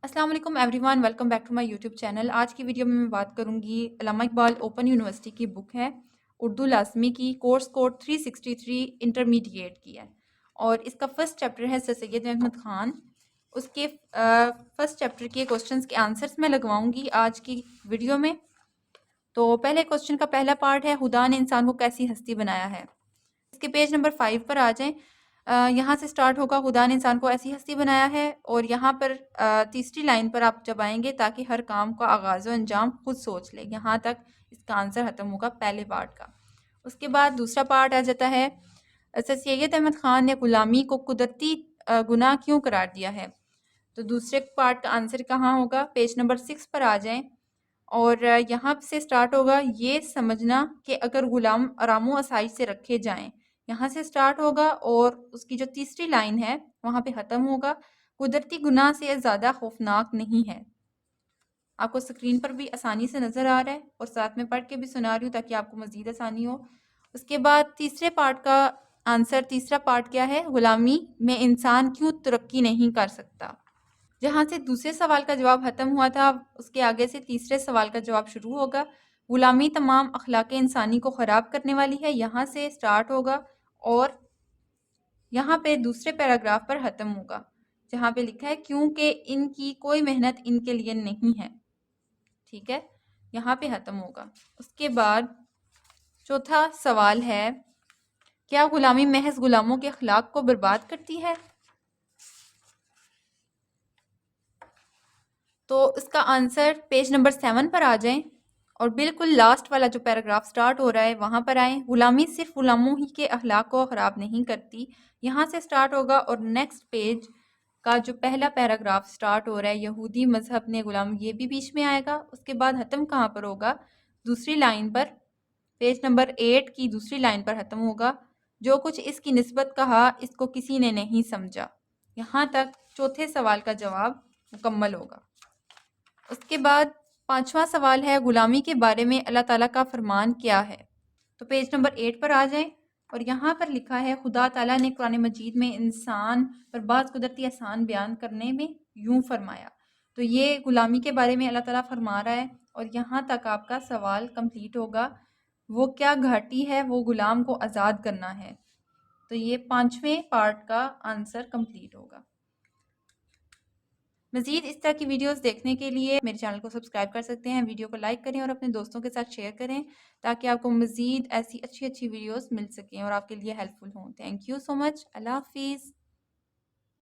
السلام علیکم everyone, welcome back to my YouTube channel. آج کی ویڈیو میں بات کروں گی علامہ اقبال اوپن یونیورسٹی کی بک ہے اردو لازمی کی، کورس کوڈ 363 انٹرمیڈیٹ کی ہے، اور اس کا فرسٹ چیپٹر ہے سر سید احمد خان۔ اس کے فرسٹ چیپٹر کے کوسچنس کے آنسرس میں لگواؤں گی آج کی ویڈیو میں۔ تو پہلے کوسچن کا پہلا پارٹ ہے، خدا نے انسان کو کیسی ہستی بنایا ہے۔ اس کے پیج نمبر 5 پر آ جائیں۔ یہاں سے سٹارٹ ہوگا، خدا نے انسان کو ایسی ہستی بنایا ہے، اور یہاں پر تیسری لائن پر آپ جب آئیں گے تاکہ ہر کام کا آغاز و انجام خود سوچ لے، یہاں تک اس کا آنسر ختم ہوگا پہلے پارٹ کا۔ اس کے بعد دوسرا پارٹ آ جاتا ہے، سر سید احمد خان نے غلامی کو قدرتی گناہ کیوں قرار دیا ہے۔ تو دوسرے پارٹ کا آنسر کہاں ہوگا، پیج نمبر 6 پر آ جائیں، اور یہاں سے سٹارٹ ہوگا یہ سمجھنا کہ اگر غلام آرام و آسائش سے رکھے جائیں، یہاں سے سٹارٹ ہوگا، اور اس کی جو تیسری لائن ہے وہاں پہ ختم ہوگا، قدرتی گناہ سے زیادہ خوفناک نہیں ہے۔ آپ کو اسکرین پر بھی آسانی سے نظر آ رہا ہے، اور ساتھ میں پڑھ کے بھی سنا رہی ہوں تاکہ آپ کو مزید آسانی ہو۔ اس کے بعد تیسرے پارٹ کا آنسر، تیسرا پارٹ کیا ہے، غلامی میں انسان کیوں ترقی نہیں کر سکتا۔ جہاں سے دوسرے سوال کا جواب ختم ہوا تھا، اس کے آگے سے تیسرے سوال کا جواب شروع ہوگا۔ غلامی تمام اخلاق انسانی کو خراب کرنے والی ہے، یہاں سے سٹارٹ ہوگا، اور یہاں پہ دوسرے پیراگراف پر ختم ہوگا جہاں پہ لکھا ہے کیونکہ ان کی کوئی محنت ان کے لیے نہیں ہے۔ ٹھیک ہے، یہاں پہ ختم ہوگا۔ اس کے بعد چوتھا سوال ہے، کیا غلامی محض غلاموں کے اخلاق کو برباد کرتی ہے؟ تو اس کا آنسر پیج نمبر 7 پر آ جائیں، اور بالکل لاسٹ والا جو پیراگراف سٹارٹ ہو رہا ہے وہاں پر آئیں۔ غلامی صرف غلاموں ہی کے اخلاق کو خراب نہیں کرتی، یہاں سے سٹارٹ ہوگا، اور نیکسٹ پیج کا جو پہلا پیراگراف سٹارٹ ہو رہا ہے، یہودی مذہب نے غلام، یہ بھی بیچ میں آئے گا۔ اس کے بعد ختم کہاں پر ہوگا، دوسری لائن پر، پیج نمبر 8 کی دوسری لائن پر ختم ہوگا، جو کچھ اس کی نسبت کہا اس کو کسی نے نہیں سمجھا۔ یہاں تک چوتھے سوال کا جواب مکمل ہوگا۔ اس کے بعد پانچواں سوال ہے، غلامی کے بارے میں اللہ تعالیٰ کا فرمان کیا ہے۔ تو پیج نمبر 8 پر آ جائیں، اور یہاں پر لکھا ہے، خدا تعالیٰ نے قرآن مجید میں انسان پر بعض قدرتی احسان بیان کرنے میں یوں فرمایا۔ تو یہ غلامی کے بارے میں اللہ تعالیٰ فرما رہا ہے، اور یہاں تک آپ کا سوال کمپلیٹ ہوگا۔ وہ کیا گھاٹی ہے، وہ غلام کو آزاد کرنا ہے۔ تو یہ پانچویں پارٹ کا آنسر کمپلیٹ ہوگا۔ مزید اس طرح کی ویڈیوز دیکھنے کے لیے میرے چینل کو سبسکرائب کر سکتے ہیں، ویڈیو کو لائک کریں اور اپنے دوستوں کے ساتھ شیئر کریں تاکہ آپ کو مزید ایسی اچھی ویڈیوز مل سکیں اور آپ کے لیے ہیلپ فل ہوں۔ تھینک یو سو مچ، اللہ حافظ۔